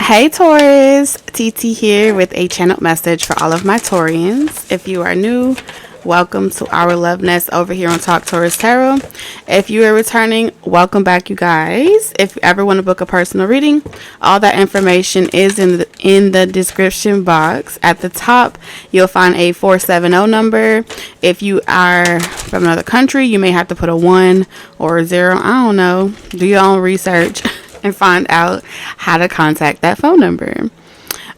Hey Taurus, TT here with a channel message for all of my Taurians. If you are new, welcome to our love nest over here on Talk Taurus Tarot. If you are returning, welcome back, you guys. If you ever want to book a personal reading, all that information is in the description box. At the top, you'll find a 470 number. If you are from another country, you may have to put a 1 or a 0. I don't know. Do your own research and find out how to contact that phone number.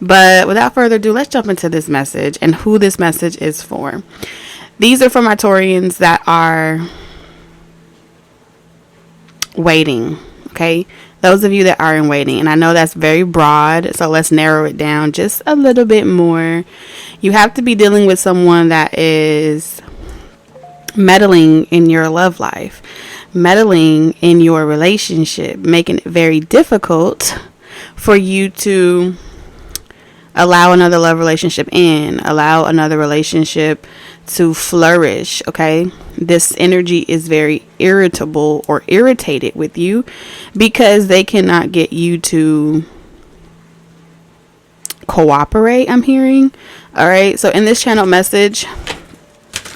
But without further ado, let's jump into this message and who this message is for. These are for my Taurians that are waiting, okay? Those of you that are in waiting. And I know that's very broad, so let's narrow it down just a little bit more. You have to be dealing with someone that is meddling in your love life, meddling in your relationship, making it very difficult for you to allow another love relationship in, allow another relationship to flourish, okay? This energy is very irritable or irritated with you because they cannot get you to cooperate, I'm hearing. All right, so in this channel message,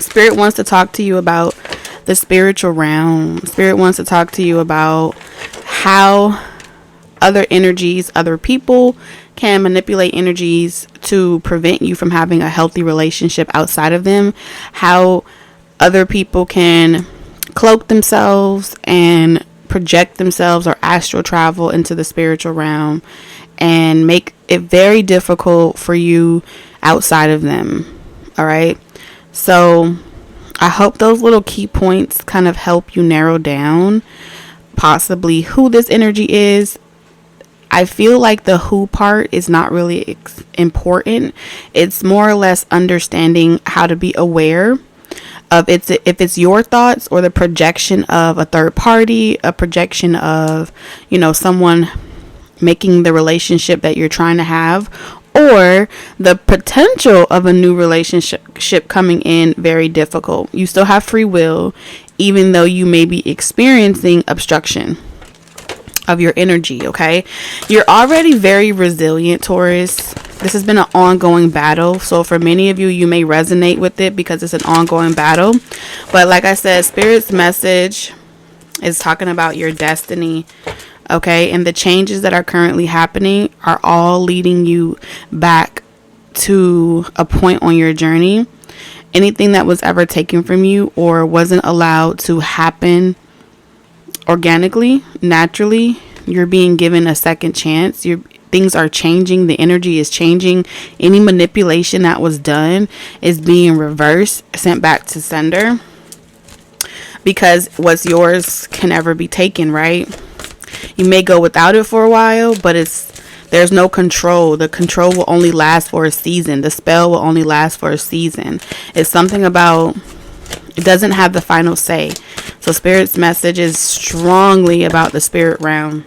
Spirit wants to talk to you about the spiritual realm. Spirit wants to talk to you about how other energies, other people can manipulate energies to prevent you from having a healthy relationship outside of them. How other people can cloak themselves and project themselves or astral travel into the spiritual realm and make it very difficult for you outside of them. All right. So I hope those little key points kind of help you narrow down possibly who this energy is. I feel like the who part is not really important. It's more or less understanding how to be aware of if it's your thoughts or the projection of a third party, a projection of, someone making the relationship that you're trying to have, or the potential of a new relationship coming in very difficult. You still have free will, even though you may be experiencing obstruction of your energy, okay? You're already very resilient, Taurus. This has been an ongoing battle. So for many of you, you may resonate with it because it's an ongoing battle. But like I said, Spirit's message is talking about your destiny, okay? And the changes that are currently happening are all leading you back to a point on your journey. Anything that was ever taken from you or wasn't allowed to happen organically, naturally, you're being given a second chance. Things are changing. The energy is changing. Any manipulation that was done is being reversed, sent back to sender, because what's yours can never be taken, right? You may go without it for a while, but there's no control. The control will only last for a season. The spell will only last for a season. It's something about, it doesn't have the final say. So Spirit's message is strongly about the spirit realm.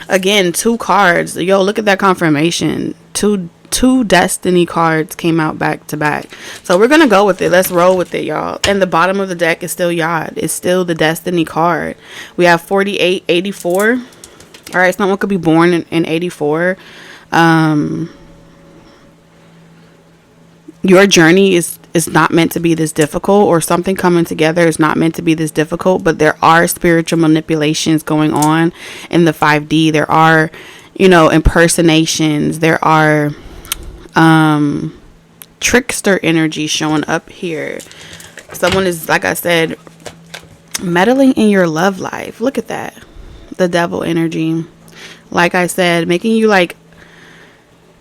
Again, 2 cards. Yo, look at that confirmation. Two destiny cards came out back to back. So we're going to go with it. Let's roll with it, y'all. And the bottom of the deck is still Yod. It's still the destiny card. We have 48, 84. All right, someone could be born in 84. Your journey is not meant to be this difficult, or something coming together is not meant to be this difficult, but there are spiritual manipulations going on in the 5D. There are, impersonations. There are trickster energy showing up here. Someone is, like I said, meddling in your love life. Look at that. The devil energy. Like I said, making you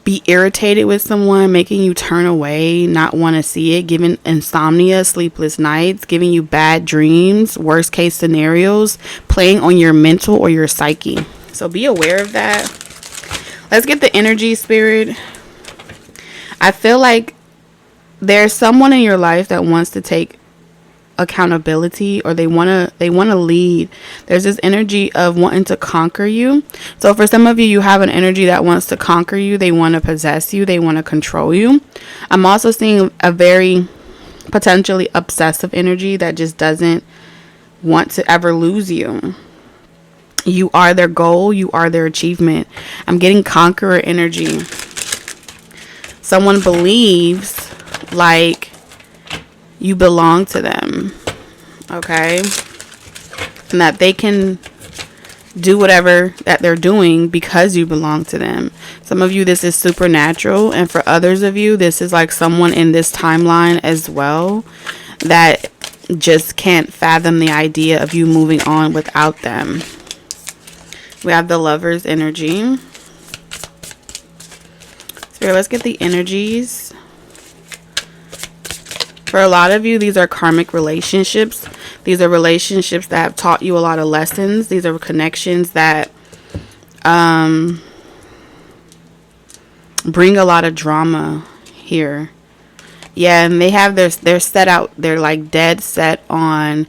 be irritated with someone, making you turn away, not want to see it, giving insomnia, sleepless nights, giving you bad dreams, worst case scenarios, playing on your mental or your psyche. So be aware of that. Let's get the energy, Spirit. I feel like there's someone in your life that wants to take accountability, or they want to lead. There's this energy of wanting to conquer you. So for some of you, you have an energy that wants to conquer you. They want to possess you. They want to control you. I'm also seeing a very potentially obsessive energy that just doesn't want to ever lose you. You are their goal. You are their achievement. I'm getting conqueror energy. Someone believes like you belong to them. Okay? And that they can do whatever that they're doing because you belong to them. Some of you, this is supernatural. And for others of you, this is like someone in this timeline as well that just can't fathom the idea of you moving on without them. We have the Lover's energy. Spirit, let's get the energies. For a lot of you, these are karmic relationships. These are relationships that have taught you a lot of lessons. These are connections that bring a lot of drama here. Yeah, and they have they're set out. They're like dead set on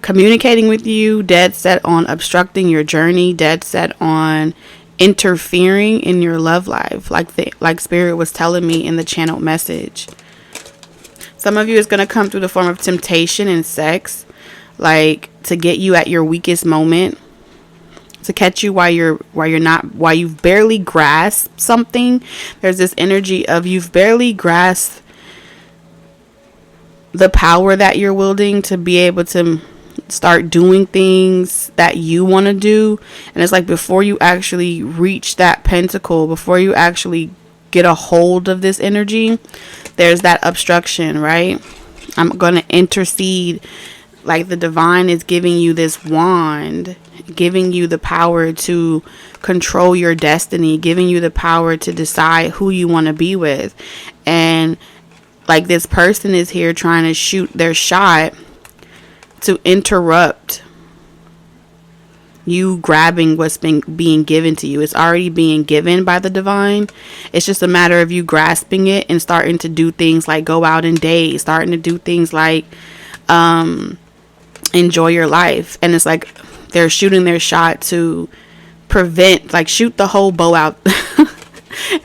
communicating with you, dead set on obstructing your journey, dead set on interfering in your love life, like Spirit was telling me in the channeled message. Some of you is going to come through the form of temptation and sex, like to get you at your weakest moment, to catch you while you've barely grasped something. There's this energy of you've barely grasped the power that you're wielding to be able to start doing things that you want to do. And it's like before you actually reach that pentacle, before you actually get a hold of this energy, there's that obstruction, right? I'm going to intercede. Like the divine is giving you this wand, giving you the power to control your destiny, giving you the power to decide who you want to be with. And like this person is here trying to shoot their shot to interrupt you grabbing what's being given to you. It's already being given by the divine. It's just a matter of you grasping it and starting to do things like go out and date, starting to do things like enjoy your life. And it's like they're shooting their shot to prevent, like shoot the whole bow out.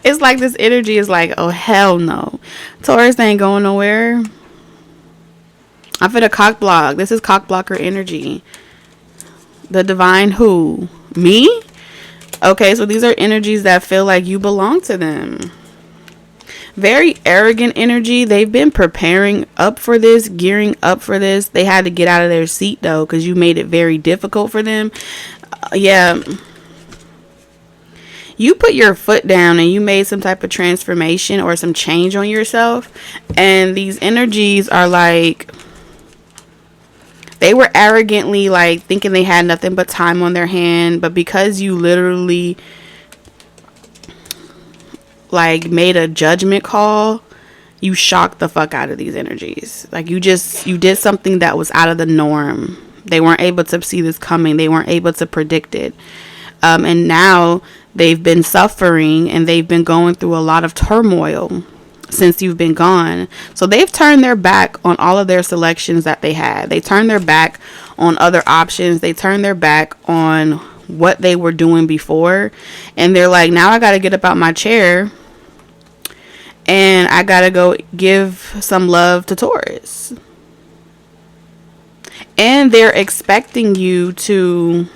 It's like this energy is like, oh hell no, Taurus ain't going nowhere. I'm finna cock block. This is cock blocker energy. The divine who? Me? Okay, so these are energies that feel like you belong to them. Very arrogant energy. They've been preparing up for this, gearing up for this. They had to get out of their seat though, because you made it very difficult for them. Yeah. You put your foot down and you made some type of transformation or some change on yourself. And these energies are like, they were arrogantly like thinking they had nothing but time on their hand. But because you literally like made a judgment call, you shocked the fuck out of these energies. Like you did something that was out of the norm. They weren't able to see this coming. They weren't able to predict it. And now they've been suffering and they've been going through a lot of turmoil since you've been gone. So they've turned their back on all of their selections that they had. They turned their back on other options. They turned their back on what they were doing before. And they're like, now I got to get up out my chair and I got to go give some love to Taurus. And they're expecting you to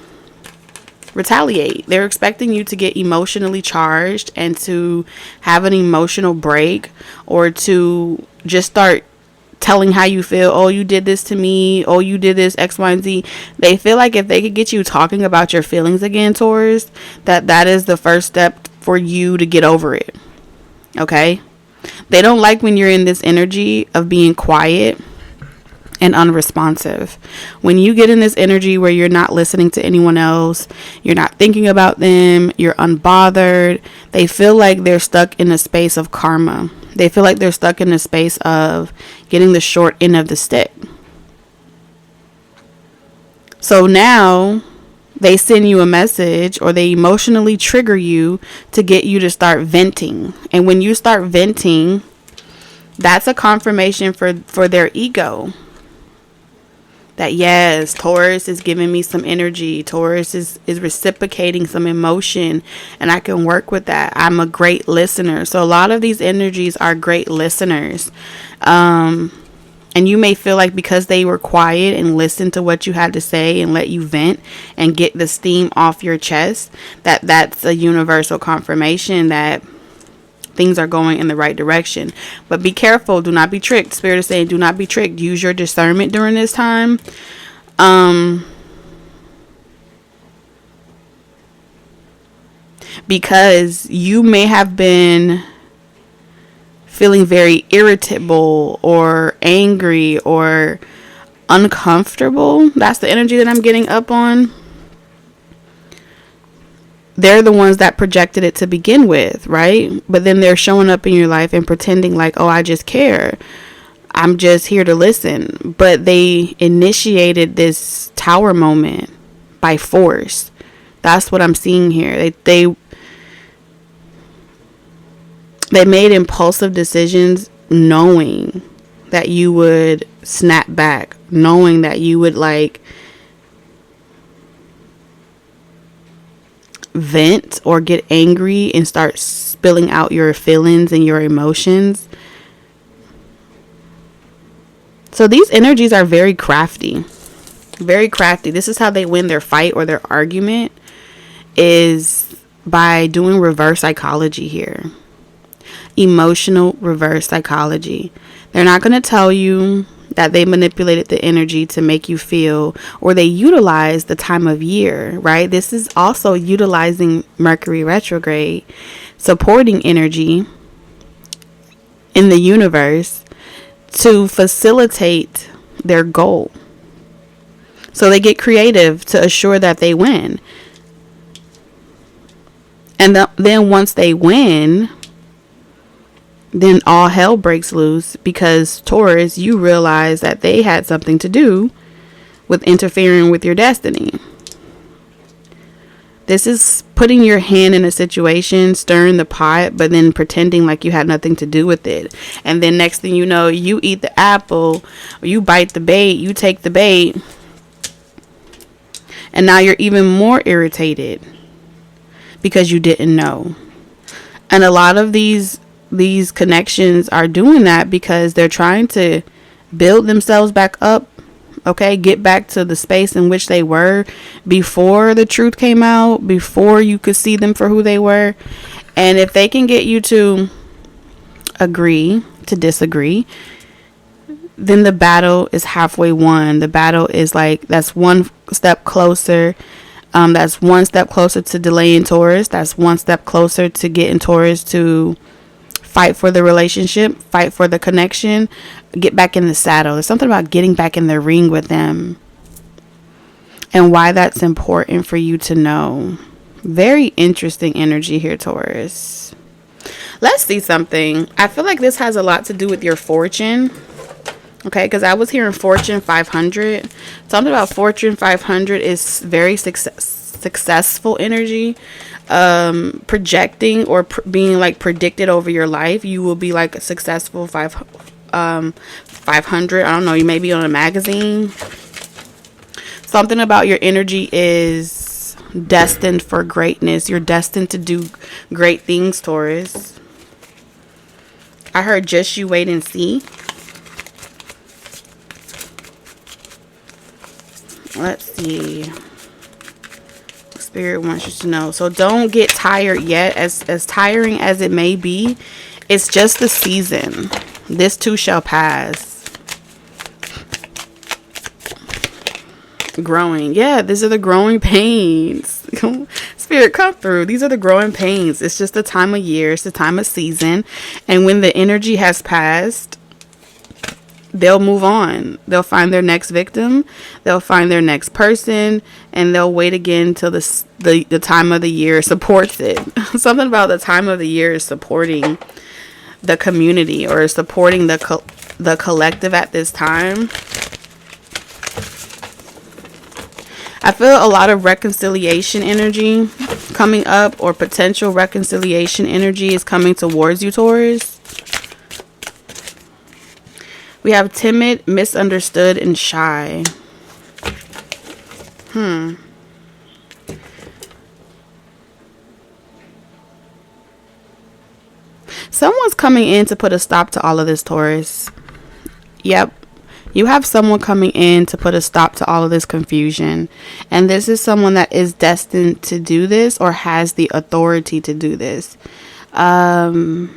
retaliate. They're expecting you to get emotionally charged and to have an emotional break, or to just start telling how you feel. Oh, you did this to me. Oh, you did this X, Y, and Z. They feel like if they could get you talking about your feelings again, Taurus, that is the first step for you to get over it. Okay? They don't like when you're in this energy of being quiet and unresponsive. When you get in this energy where you're not listening to anyone else, you're not thinking about them, you're unbothered, they feel like they're stuck in a space of karma. They feel like they're stuck in a space of getting the short end of the stick. So now they send you a message, or they emotionally trigger you to get you to start venting. And when you start venting, that's a confirmation for their ego. That yes, Taurus is giving me some energy. Taurus is reciprocating some emotion, and I can work with that. I'm a great listener. So a lot of these energies are great listeners. And And you may feel like because they were quiet and listened to what you had to say and let you vent and get the steam off your chest, that's a universal confirmation that things are going in the right direction. But be careful. Do not be tricked. Spirit is saying do not be tricked. Use your discernment during this time. Because you may have been feeling very irritable or angry or uncomfortable. That's the energy that I'm getting up on. They're the ones that projected it to begin with, right? But then they're showing up in your life and pretending like, oh, I just care. I'm just here to listen. But they initiated this tower moment by force. That's what I'm seeing here. They made impulsive decisions knowing that you would snap back, knowing that you would like vent or get angry and start spilling out your feelings and your emotions. So these energies are very crafty. Very crafty. This is how they win their fight or their argument, is by doing reverse psychology here. Emotional reverse psychology. They're not going to tell you that they manipulated the energy to make you feel, or they utilize the time of year, right? This is also utilizing Mercury retrograde, supporting energy in the universe to facilitate their goal. So they get creative to assure that they win. And then once they win, then all hell breaks loose, because Taurus, you realize that they had something to do with interfering with your destiny. This is putting your hand in a situation, stirring the pot, but then pretending like you had nothing to do with it. And then next thing you know, you eat the apple, or you bite the bait, you take the bait, and now you're even more irritated because you didn't know. And a lot of these connections are doing that because they're trying to build themselves back up, okay, get back to the space in which they were before the truth came out, before you could see them for who they were. And if they can get you to agree to disagree, then the battle is halfway won. The battle is like, that's one step closer. That's one step closer to delaying Taurus. That's one step closer to getting Taurus to fight for the relationship, fight for the connection, get back in the saddle. There's something about getting back in the ring with them, and why that's important for you to know. Very interesting energy here, Taurus. Let's see something. I feel like this has a lot to do with your fortune. Okay, because I was hearing Fortune 500. Something about Fortune 500 is very successful energy. Projecting or being like predicted over your life. You will be like a successful 500. I don't know, you may be on a magazine. Something about your energy is destined for greatness. You're destined to do great things, Taurus. I heard just you wait and see. Let's see. Spirit wants you to know. So don't get tired yet. As tiring as it may be, it's just the season. This too shall pass. Growing. Yeah, these are the growing pains. Spirit, come through. These are the growing pains. It's just the time of year. It's the time of season. And when the energy has passed, they'll move on. They'll find their next victim. They'll find their next person, and they'll wait again till the time of the year supports it. Something about the time of the year is supporting the community, or supporting the collective at this time. I feel a lot of reconciliation energy coming up, or potential reconciliation energy is coming towards you, Taurus. We have timid, misunderstood, and shy. Someone's coming in to put a stop to all of this, Taurus. Yep. You have someone coming in to put a stop to all of this confusion. And this is someone that is destined to do this or has the authority to do this. I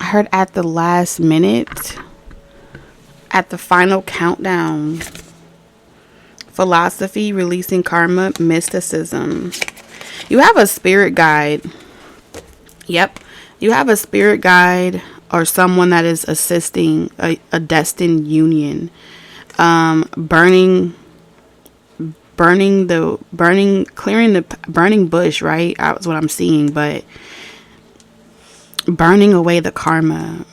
heard at the last minute, at the final countdown, philosophy, releasing karma, mysticism. You have a spirit guide. Yep. You have a spirit guide or someone that is assisting a destined union. Clearing the burning bush, right? That's what I'm seeing, but burning away the karma,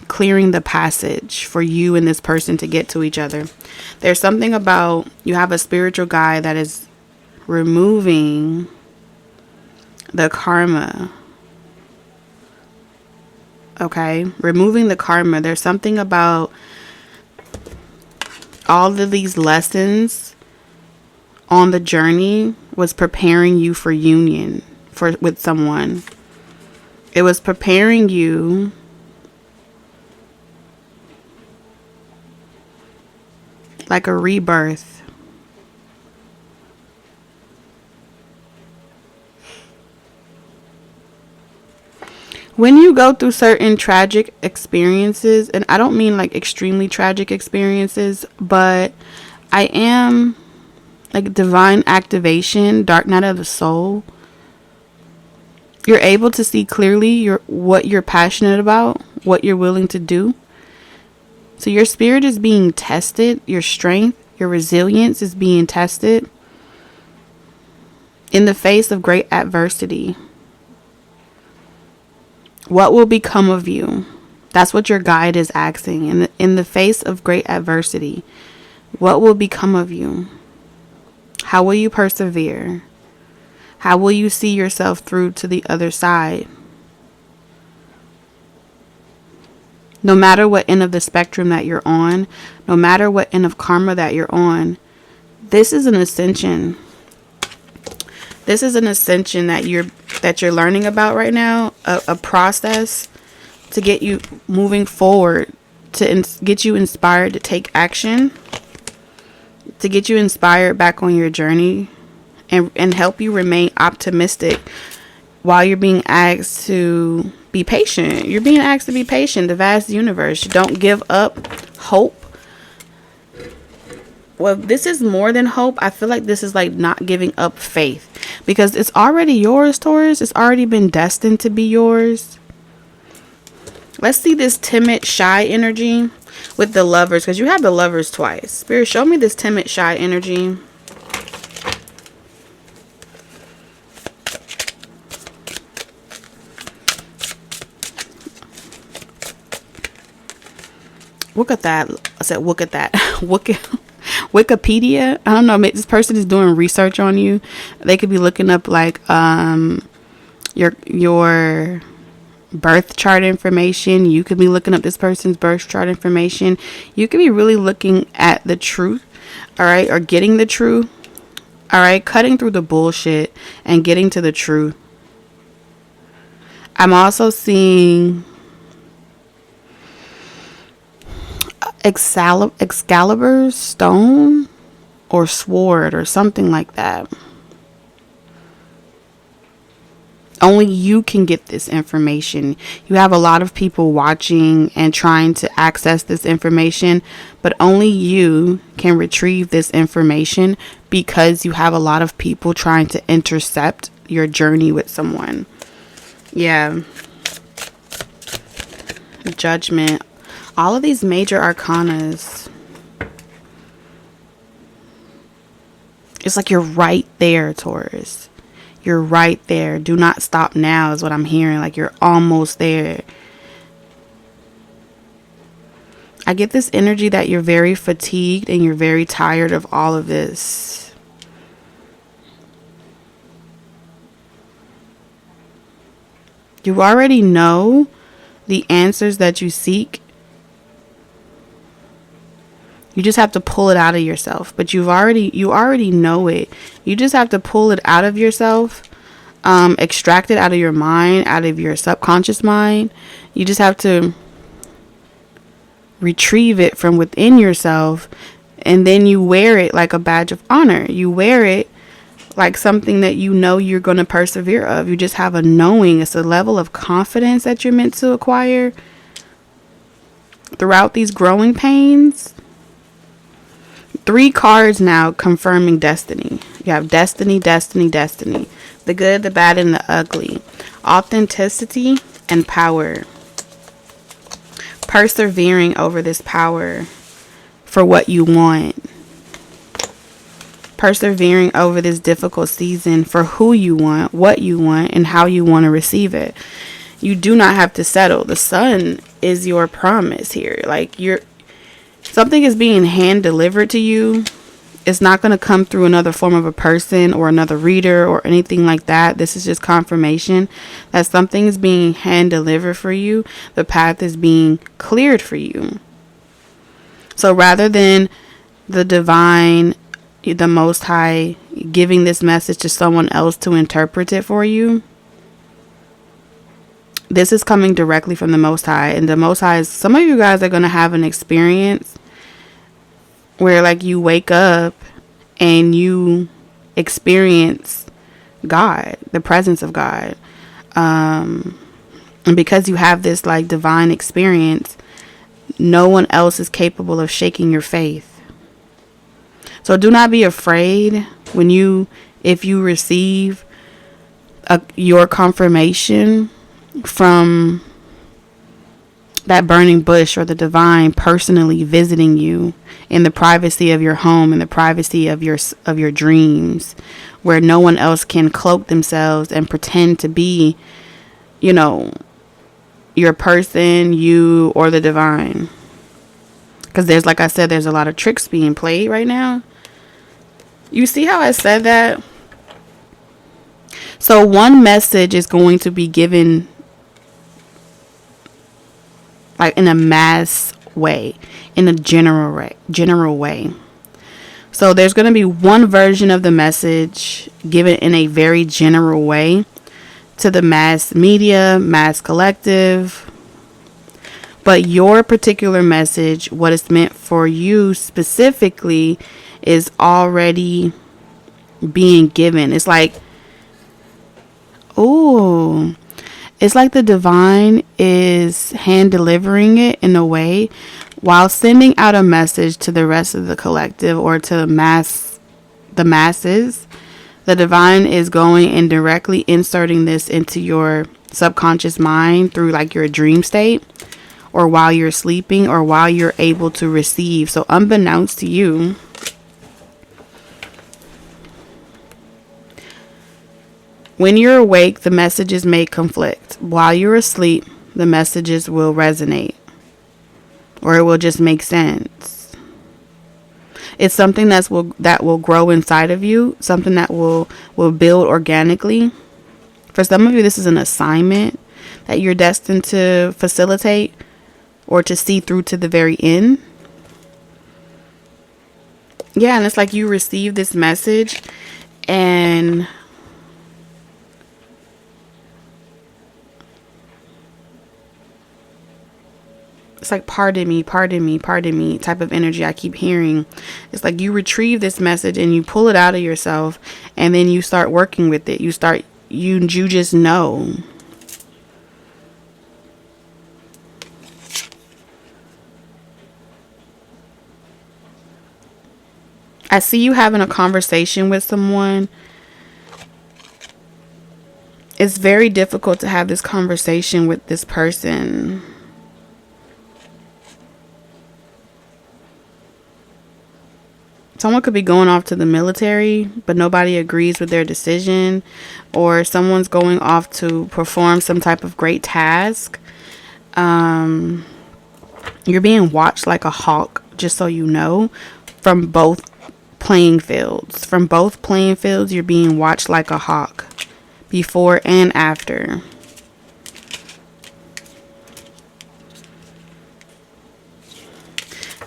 clearing the passage for you and this person to get to each other. There's something about, you have a spiritual guide that is removing the karma. Okay, removing the karma. There's something about all of these lessons on the journey was preparing you for union with someone. It was preparing you like a rebirth. When you go through certain tragic experiences, and I don't mean like extremely tragic experiences, but I am like divine activation, dark night of the soul. You're able to see clearly what you're passionate about, what you're willing to do. So your spirit is being tested, your strength, your resilience is being tested in the face of great adversity. What will become of you? That's what your guide is asking. In the face of great adversity, what will become of you? How will you persevere? How will you see yourself through to the other side? No matter what end of the spectrum that you're on, no matter what end of karma that you're on, this is an ascension. This is an ascension that you're learning about right now, a process to get you moving forward, to get you inspired to take action, to get you inspired back on your journey, and help you remain optimistic while you're being asked to be patient. You're being asked to be patient. The vast universe. Don't give up hope. Well, this is more than hope. I feel like this is like not giving up faith, because it's already yours, Taurus. It's already been destined to be yours. Let's see this timid, shy energy with the Lovers, because you have the Lovers twice. Spirit, show me this timid, shy energy. Look at that. I said, look at that. Wikipedia. I don't know. Maybe this person is doing research on you. They could be looking up like your birth chart information. You could be looking up this person's birth chart information. You could be really looking at the truth. All right. Or getting the truth. All right. Cutting through the bullshit and getting to the truth. I'm also seeing Excalibur's stone or sword or something like that. Only you can get this information. You have a lot of people watching and trying to access this information, but only you can retrieve this information, because you have a lot of people trying to intercept your journey with someone. Yeah. Judgment. All of these major arcanas. It's like you're right there, Taurus. You're right there. Do not stop now is what I'm hearing. Like you're almost there. I get this energy that you're very fatigued and you're very tired of all of this. You already know the answers that you seek. You just have to pull it out of yourself. But you already know it. You just have to pull it out of yourself. extract it out of your mind, out of your subconscious mind. You just have to retrieve it from within yourself, and then you wear it like a badge of honor. You wear it like something that you know you're going to persevere of. You just have a knowing. It's a level of confidence that you're meant to acquire throughout these growing pains. 3 cards now confirming destiny. You have destiny, destiny, destiny. The good, the bad, and the ugly. Authenticity and power. Persevering over this power for what you want. Persevering over this difficult season for who you want, what you want, and how you want to receive it. You do not have to settle. The sun is your promise here. Like, something is being hand delivered to you. It's not going to come through another form of a person or another reader or anything like that. This is just confirmation that something is being hand delivered for you. The path is being cleared for you. So rather than the divine, the Most High, giving this message to someone else to interpret it for you, this is coming directly from the Most High. And the Most High is, some of you guys are going to have an experience where, like, you wake up and you experience God, the presence of God. And because you have this, like, divine experience, no one else is capable of shaking your faith. So do not be afraid if you receive your confirmation from that burning bush or the divine personally visiting you in the privacy of your home, in the privacy of your dreams, where no one else can cloak themselves and pretend to be, your person, you, or the divine. Because there's, like I said, there's a lot of tricks being played right now. You see how I said that? So one message is going to be given like in a mass way, in a general way. So there's going to be one version of the message given in a very general way to the mass media, mass collective. But your particular message, what is meant for you specifically, is already being given. It's like, it's like the divine is hand delivering it in a way while sending out a message to the rest of the collective or to the masses. The divine is going and directly inserting this into your subconscious mind through like your dream state, or while you're sleeping, or while you're able to receive. So unbeknownst to you, when you're awake, the messages may conflict. While you're asleep, the messages will resonate, or it will just make sense. It's something that will grow inside of you, something that will build organically. For some of you, this is an assignment that you're destined to facilitate or to see through to the very end. Yeah, and it's like you receive this message and it's like, pardon me type of energy I keep hearing. It's like you retrieve this message and you pull it out of yourself, and then you start working with it. You just know. I see you having a conversation with someone. It's very difficult to have this conversation with this person. Someone could be going off to the military, but nobody agrees with their decision. Or someone's going off to perform some type of great task. You're being watched like a hawk, just so you know, from both playing fields. From both playing fields, you're being watched like a hawk, before and after.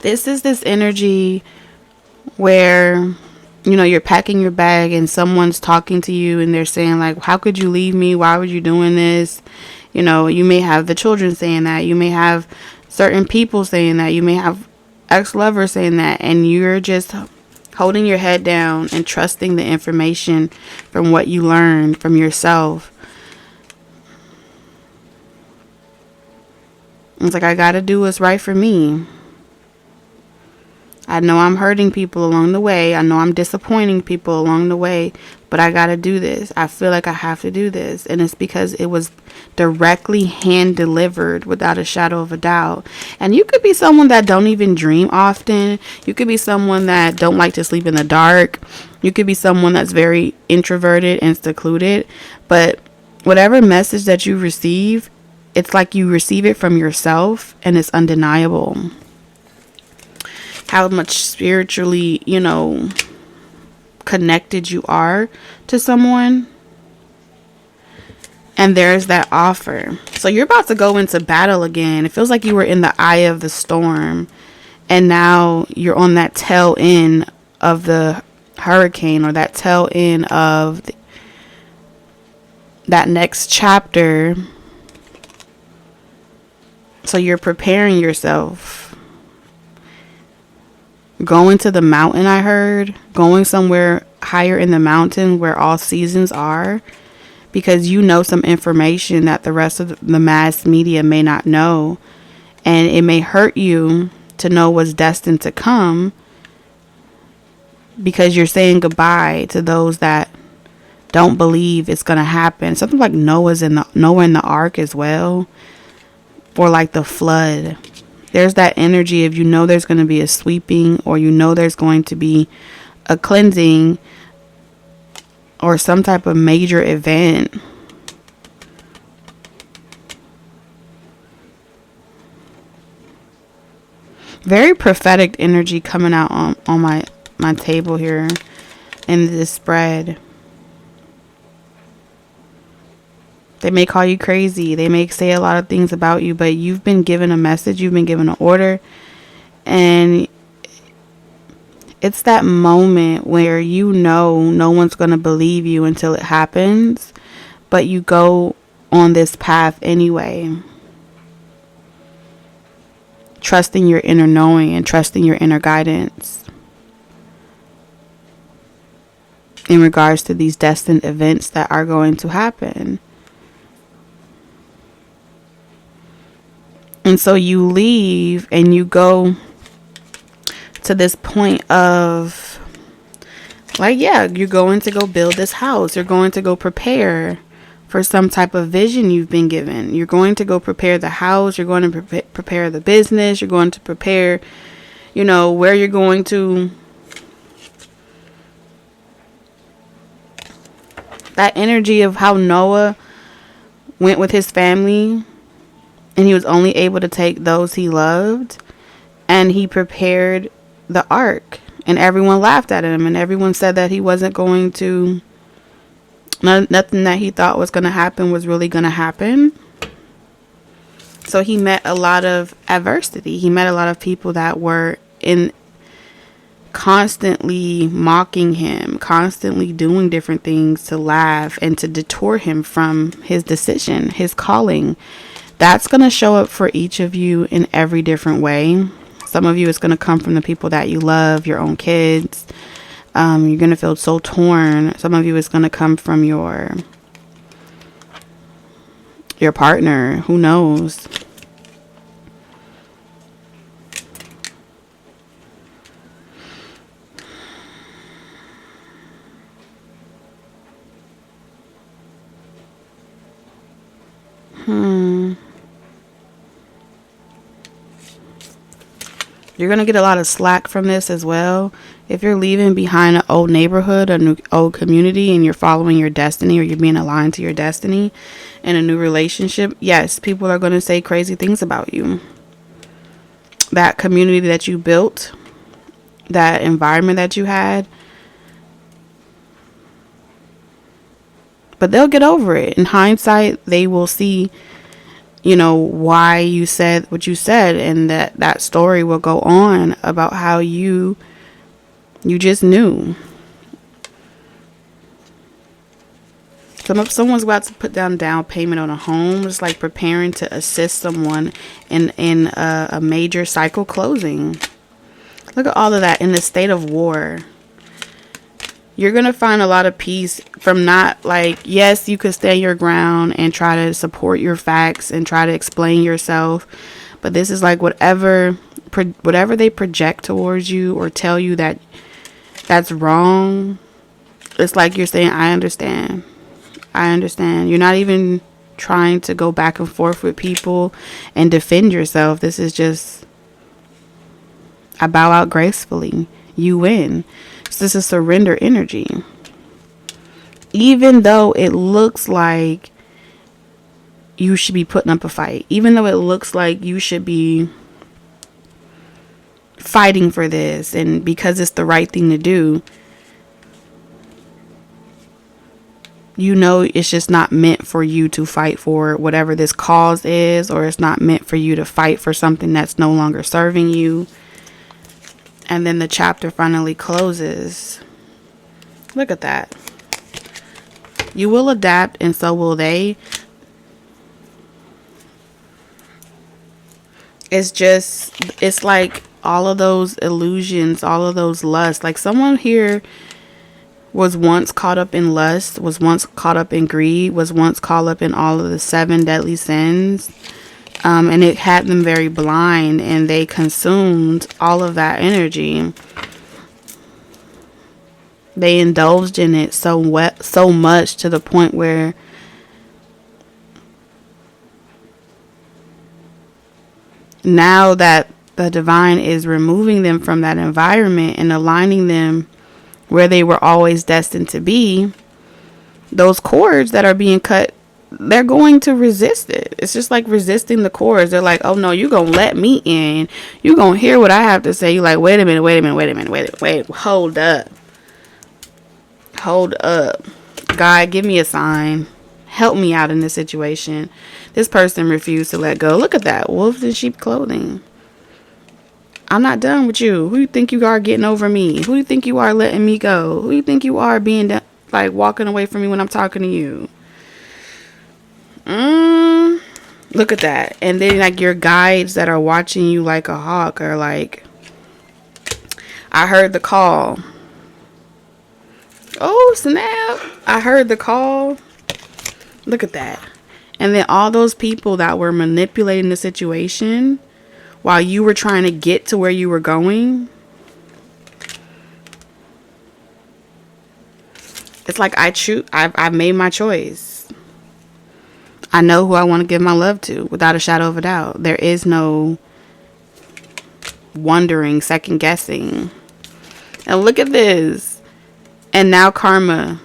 This is this energy where you know, you're packing your bag and someone's talking to you and they're saying like, how could you leave me? Why were you doing this? You know, you may have the children saying that. You may have certain people saying that. You may have ex-lovers saying that. And you're just holding your head down and trusting the information from what you learned from yourself. It's like, I gotta do what's right for me. I know I'm hurting people along the way. I know I'm disappointing people along the way, but I gotta do this. I feel like I have to do this. And it's because it was directly hand delivered without a shadow of a doubt. And you could be someone that don't even dream often. You could be someone that don't like to sleep in the dark. You could be someone that's very introverted and secluded. But whatever message that you receive, it's like you receive it from yourself and it's undeniable. How much spiritually, you know, connected you are to someone. And there's that offer. So you're about to go into battle again. It feels like you were in the eye of the storm. And now you're on that tail end of the hurricane, or that tail end of that next chapter. So you're preparing yourself. Going to the mountain, I heard. Going somewhere higher in the mountain where all seasons are. Because you know some information that the rest of the mass media may not know. And it may hurt you to know what's destined to come. Because you're saying goodbye to those that don't believe it's going to happen. Something like Noah in the ark as well. Or like the flood. There's that energy of, you know, there's going to be a sweeping, or you know there's going to be a cleansing or some type of major event. Very prophetic energy coming out on my table here in this spread. They may call you crazy. They may say a lot of things about you, but you've been given a message. You've been given an order. And it's that moment where you know no one's going to believe you until it happens. But you go on this path anyway. Trusting your inner knowing and trusting your inner guidance. In regards to these destined events that are going to happen. And so you leave and you go to this point of like, yeah, you're going to go build this house. You're going to go prepare for some type of vision you've been given. You're going to go prepare the house. You're going to prepare the business. You're going to prepare, you know, where you're going to. That energy of how Noah went with his family. And he was only able to take those he loved. And he prepared the ark. And everyone laughed at him. And everyone said that he wasn't going to... Nothing that he thought was going to happen was really going to happen. So he met a lot of adversity. He met a lot of people that were constantly mocking him. Constantly doing different things to laugh and to detour him from his decision. His calling. That's going to show up for each of you in every different way. Some of you, it's going to come from the people that you love, your own kids. You're going to feel so torn. Some of you, it's going to come from your partner. Who knows? You're going to get a lot of slack from this as well. If you're leaving behind an old neighborhood, an old community, and you're following your destiny, or you're being aligned to your destiny in a new relationship, yes, people are going to say crazy things about you. That community that you built, that environment that you had, but they'll get over it. In hindsight, they will see, you know, why you said what you said, and that story will go on about how you just knew. Someone's about to put down payment on a home. It's like preparing to assist someone in a major cycle closing. Look at all of that in the state of war. You're going to find a lot of peace from not like, yes, you could stand your ground and try to support your facts and try to explain yourself. But this is like whatever they project towards you or tell you that that's wrong. It's like you're saying, I understand. I understand. You're not even trying to go back and forth with people and defend yourself. This is just, I bow out gracefully. You win. So this is surrender energy. Even though it looks like you should be putting up a fight, even though it looks like you should be fighting for this, and because it's the right thing to do, you know it's just not meant for you to fight for whatever this cause is, or it's not meant for you to fight for something that's no longer serving you. And then the chapter finally closes. Look at that. You will adapt, and so will they. It's like all of those illusions, all of those lusts. Like someone here was once caught up in lust, was once caught up in greed, was once caught up in all of the 7 deadly sins. And it had them very blind, and they consumed all of that energy. They indulged in it so much to the point where now that the divine is removing them from that environment and aligning them where they were always destined to be, those cords that are being cut, they're going to resist it. It's just like resisting the cords. They're like, oh no, you're going to let me in. You're going to hear what I have to say. You're like, wait a minute. Hold up. God, give me a sign. Help me out in this situation. This person refused to let go. Look at that. Wolves in sheep clothing. I'm not done with you. Who do you think you are getting over me? Who do you think you are letting me go? Who do you think you are being like walking away from me when I'm talking to you? Look at that. And then like your guides that are watching you like a hawk are like, I heard the call. Oh snap, I heard the call. Look at that. And then all those people that were manipulating the situation while you were trying to get to where you were going, it's like I've made my choice. I know who I want to give my love to without a shadow of a doubt. There is no wondering, second guessing. And look at this. And now karma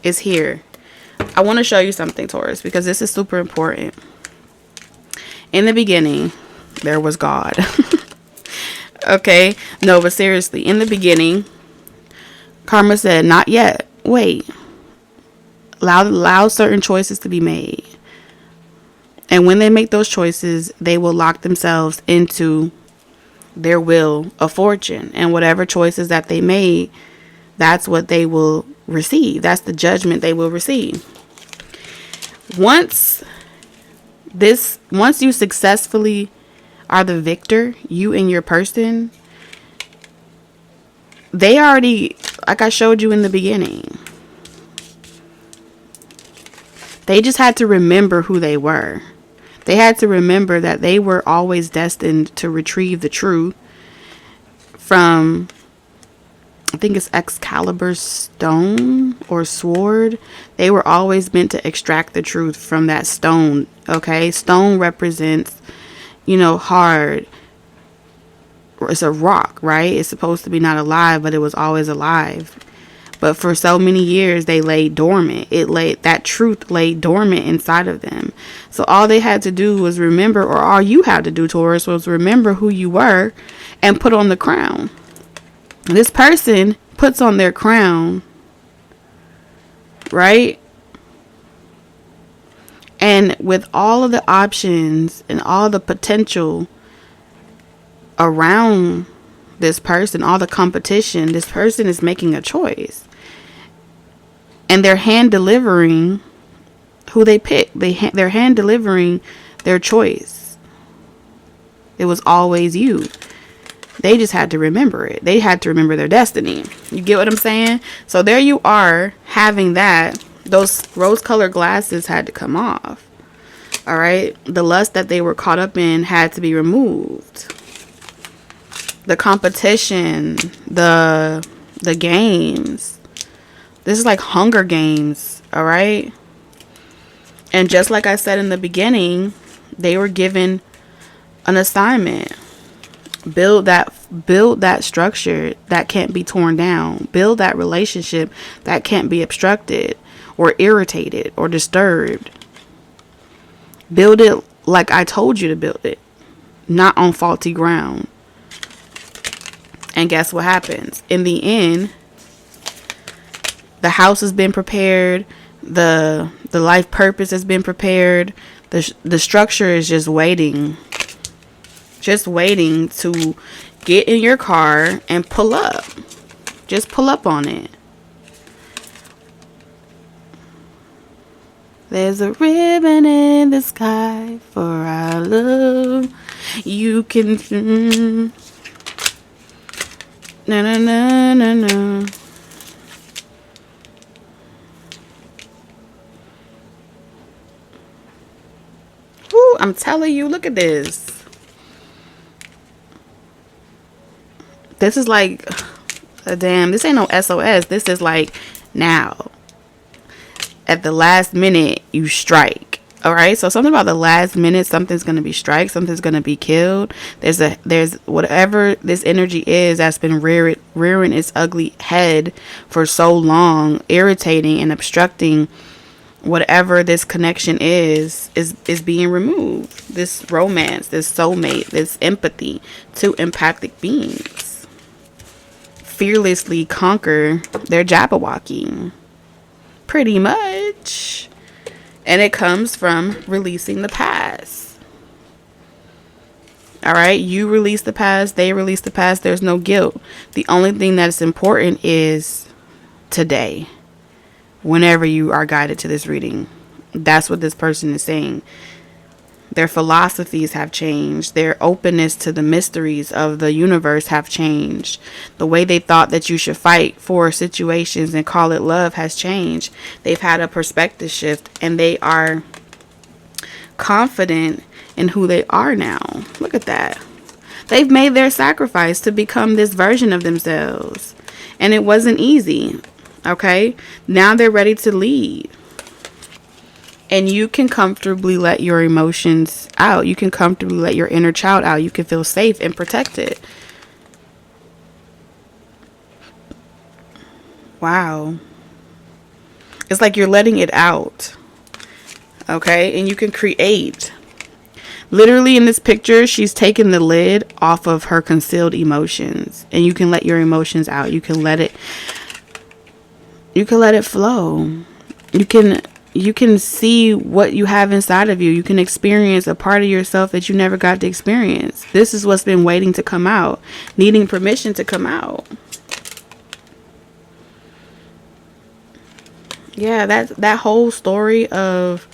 is here. I want to show you something, Taurus, because this is super important. In the beginning, there was God. Okay? No, but seriously, in the beginning, karma said, not yet. Wait. Allow certain choices to be made. And when they make those choices, they will lock themselves into their wheel of fortune. And whatever choices that they made, that's what they will receive. That's the judgment they will receive. Once you successfully are the victor, you and your person, they already, like I showed you in the beginning, they just had to remember who they were. They had to remember that they were always destined to retrieve the truth from, I think it's Excalibur's stone or sword. They were always meant to extract the truth from that stone. Okay, stone represents, hard. It's a rock, right? It's supposed to be not alive, but it was always alive. But for so many years, they lay dormant. That truth lay dormant inside of them. So all they had to do was remember, or all you had to do, Taurus, was remember who you were and put on the crown. This person puts on their crown, right? And with all of the options and all the potential around this person, all the competition, this person is making a choice. And they're hand delivering who they picked. They're hand delivering their choice. It was always you. They just had to remember it. They had to remember their destiny. You get what I'm saying? So there you are having that. Those rose-colored glasses had to come off. All right? The lust that they were caught up in had to be removed. The competition, the games. This is like Hunger Games, all right? And just like I said in the beginning, they were given an assignment. Build that structure that can't be torn down. Build that relationship that can't be obstructed or irritated or disturbed. Build it like I told you to build it, not on faulty ground. And guess what happens? In the end, the house has been prepared. The life purpose has been prepared. The structure is just waiting. Just waiting to get in your car and pull up. Just pull up on it. There's a ribbon in the sky for our love. You can... Na na na na na. Woo, I'm telling you, look at this. This is like, damn, this ain't no SOS. This is like, now. At the last minute, you strike. Alright, so something about the last minute, something's going to be strike, something's going to be killed. There's whatever this energy is that's been rearing its ugly head for so long, irritating and obstructing whatever this connection is being removed. This romance, this soulmate, this empathy, two empathic beings fearlessly conquer their Jabberwocky. Pretty much. And it comes from releasing the past. Alright, you release the past, they release the past, there's no guilt. The only thing that's important is today. Whenever you are guided to this reading. That's what this person is saying. Their philosophies have changed. Their openness to the mysteries of the universe have changed. The way they thought that you should fight for situations and call it love has changed. They've had a perspective shift and they are confident in who they are now. Look at that. They've made their sacrifice to become this version of themselves. And it wasn't easy. Okay? Now they're ready to lead. And you can comfortably let your emotions out. You can comfortably let your inner child out. You can feel safe and protected. Wow. It's like you're letting it out. Okay? And you can create. Literally in this picture, she's taken the lid off of her concealed emotions. And you can let your emotions out. You can let it flow. You can see what you have inside of you. You can experience a part of yourself that you never got to experience. This is what's been waiting to come out, needing permission to come out. Yeah, that whole story of,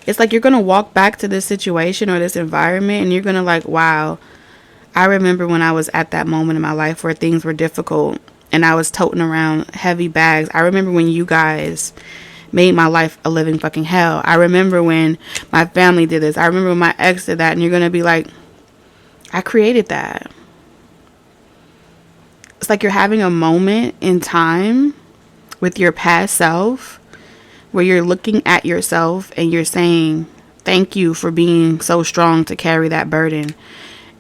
it's like you're going to walk back to this situation or this environment and you're going to like, wow, I remember when I was at that moment in my life where things were difficult and I was toting around heavy bags. I remember when you guys made my life a living fucking hell. I remember when my family did this. I remember when my ex did that. And you're going to be like, I created that. It's like you're having a moment in time with your past self where you're looking at yourself and you're saying, thank you for being so strong to carry that burden.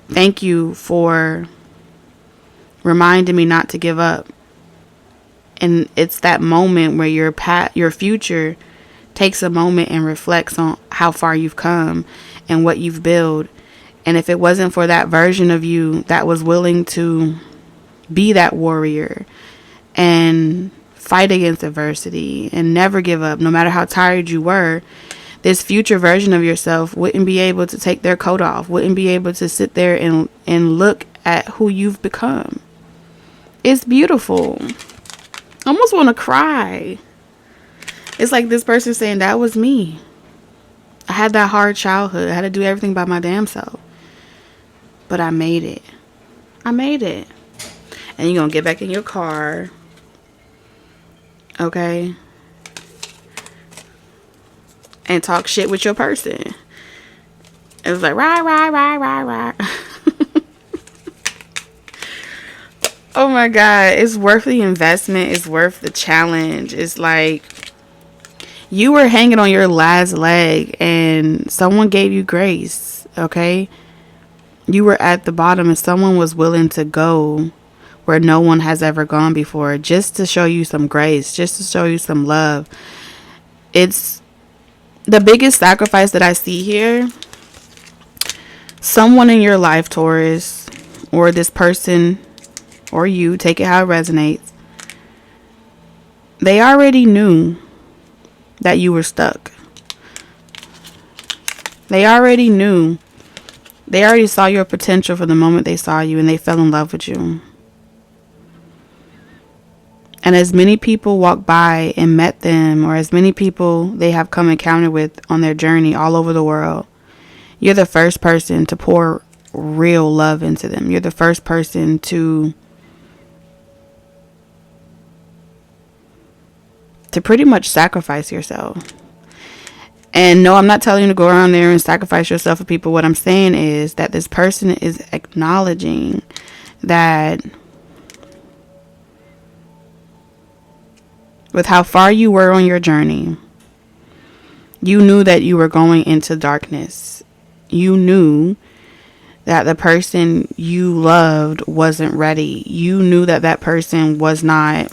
Thank you for reminding me not to give up. And it's that moment where your future takes a moment and reflects on how far you've come and what you've built. And if it wasn't for that version of you that was willing to be that warrior and fight against adversity and never give up, no matter how tired you were, this future version of yourself wouldn't be able to take their coat off, wouldn't be able to sit there and look at who you've become. It's beautiful. I almost want to cry. It's like this person saying, that was me. I had that hard childhood. I had to do everything by my damn self. But I made it. I made it. And you're going to get back in your car. Okay? And talk shit with your person. It was like, rah. Oh my God. It's worth the investment. It's worth the challenge. It's like, you were hanging on your last leg and someone gave you grace. Okay? You were at the bottom and someone was willing to go where no one has ever gone before, just to show you some grace, just to show you some love. It's the biggest sacrifice that I see here. Someone in your life, Taurus, or this person, or you, take it how it resonates. They already knew that you were stuck. They already knew. They already saw your potential from the moment they saw you, and they fell in love with you. And as many people walk by and met them, or as many people they have come encounter with on their journey all over the world, you're the first person to pour real love into them. You're the first person to pretty much sacrifice yourself. And no, I'm not telling you to go around there and sacrifice yourself for people. What I'm saying is that this person is acknowledging that with how far you were on your journey, you knew that you were going into darkness. You knew that the person you loved wasn't ready. You knew that that person was not,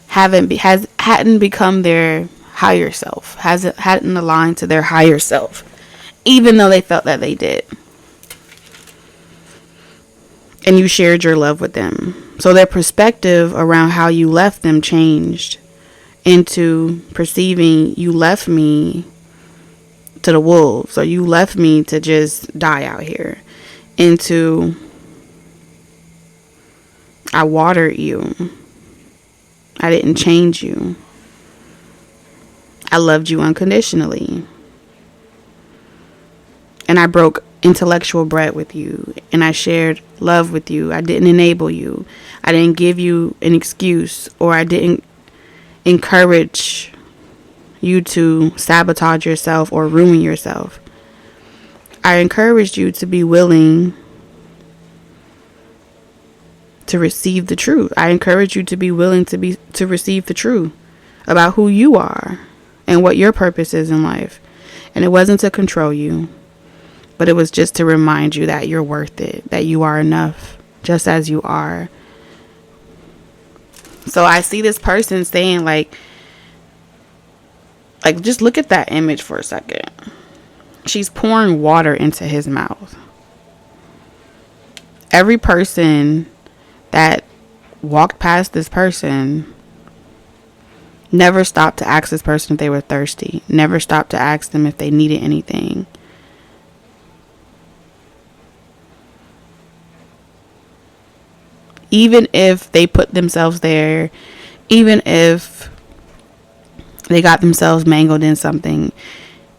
hadn't become their higher self, hadn't aligned to their higher self, even though they felt that they did. And you shared your love with them. So their perspective around how you left them changed into perceiving, you left me to the wolves, or you left me to just die out here, into I watered you. I didn't change you. I loved you unconditionally. And I broke intellectual bread with you. And I shared love with you. I didn't enable you. I didn't give you an excuse, or I didn't encourage you to sabotage yourself or ruin yourself. I encouraged you to be willing to receive the truth. I encourage you to be willing to receive the truth about who you are and what your purpose is in life. And it wasn't to control you, but it was just to remind you that you're worth it, that you are enough just as you are. So I see this person saying like just look at that image for a second. She's pouring water into his mouth. Every person that walked past this person never stopped to ask this person if they were thirsty. Never stopped to ask them if they needed anything. Even if they put themselves there, even if they got themselves mangled in something,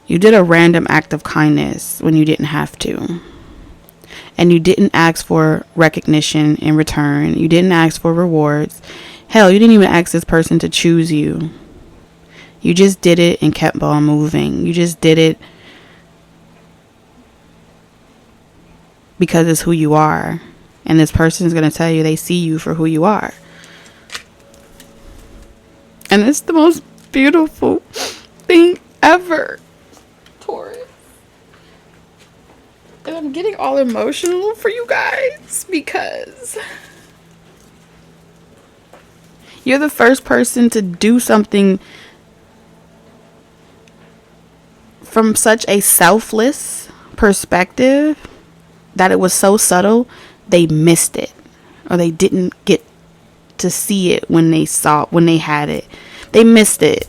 you did a random act of kindness when you didn't have to. And you didn't ask for recognition in return. You didn't ask for rewards. Hell, you didn't even ask this person to choose you. You just did it and kept on moving. You just did it because it's who you are. And this person is going to tell you they see you for who you are. And it's the most beautiful thing ever, Taurus. And I'm getting all emotional for you guys because you're the first person to do something from such a selfless perspective that it was so subtle they missed it, or they didn't get to see it when they had it. They missed it.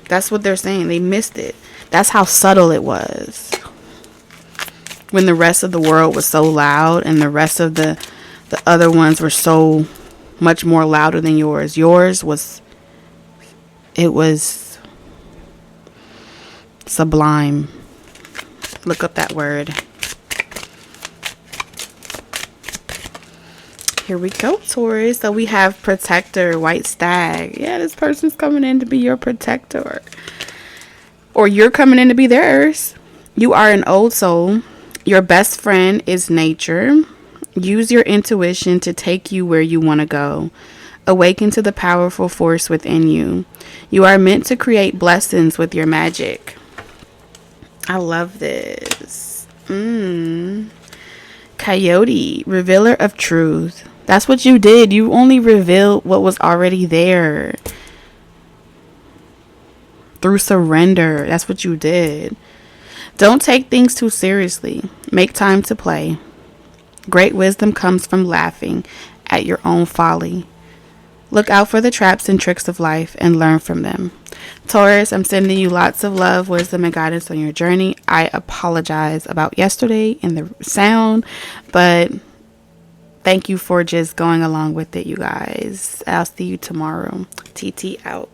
That's what they're saying. They missed it. That's how subtle it was. When the rest of the world was so loud and the rest of the other ones were so much more louder than yours. Yours was, it was Sublime. Look up that word. Here we go, Taurus. So we have protector, white stag. Yeah, this person's coming in to be your protector. Or you're coming in to be theirs. You are an old soul. Your best friend is nature. Use your intuition to take you where you want to go. Awaken to the powerful force within you. You are meant to create blessings with your magic. I love this. Coyote, revealer of truth. That's what you did. You only revealed what was already there. Through surrender. That's what you did. Don't take things too seriously. Make time to play. Great wisdom comes from laughing at your own folly. Look out for the traps and tricks of life and learn from them. Taurus, I'm sending you lots of love, wisdom, and guidance on your journey. I apologize about yesterday and the sound, but thank you for just going along with it, you guys. I'll see you tomorrow. TT out.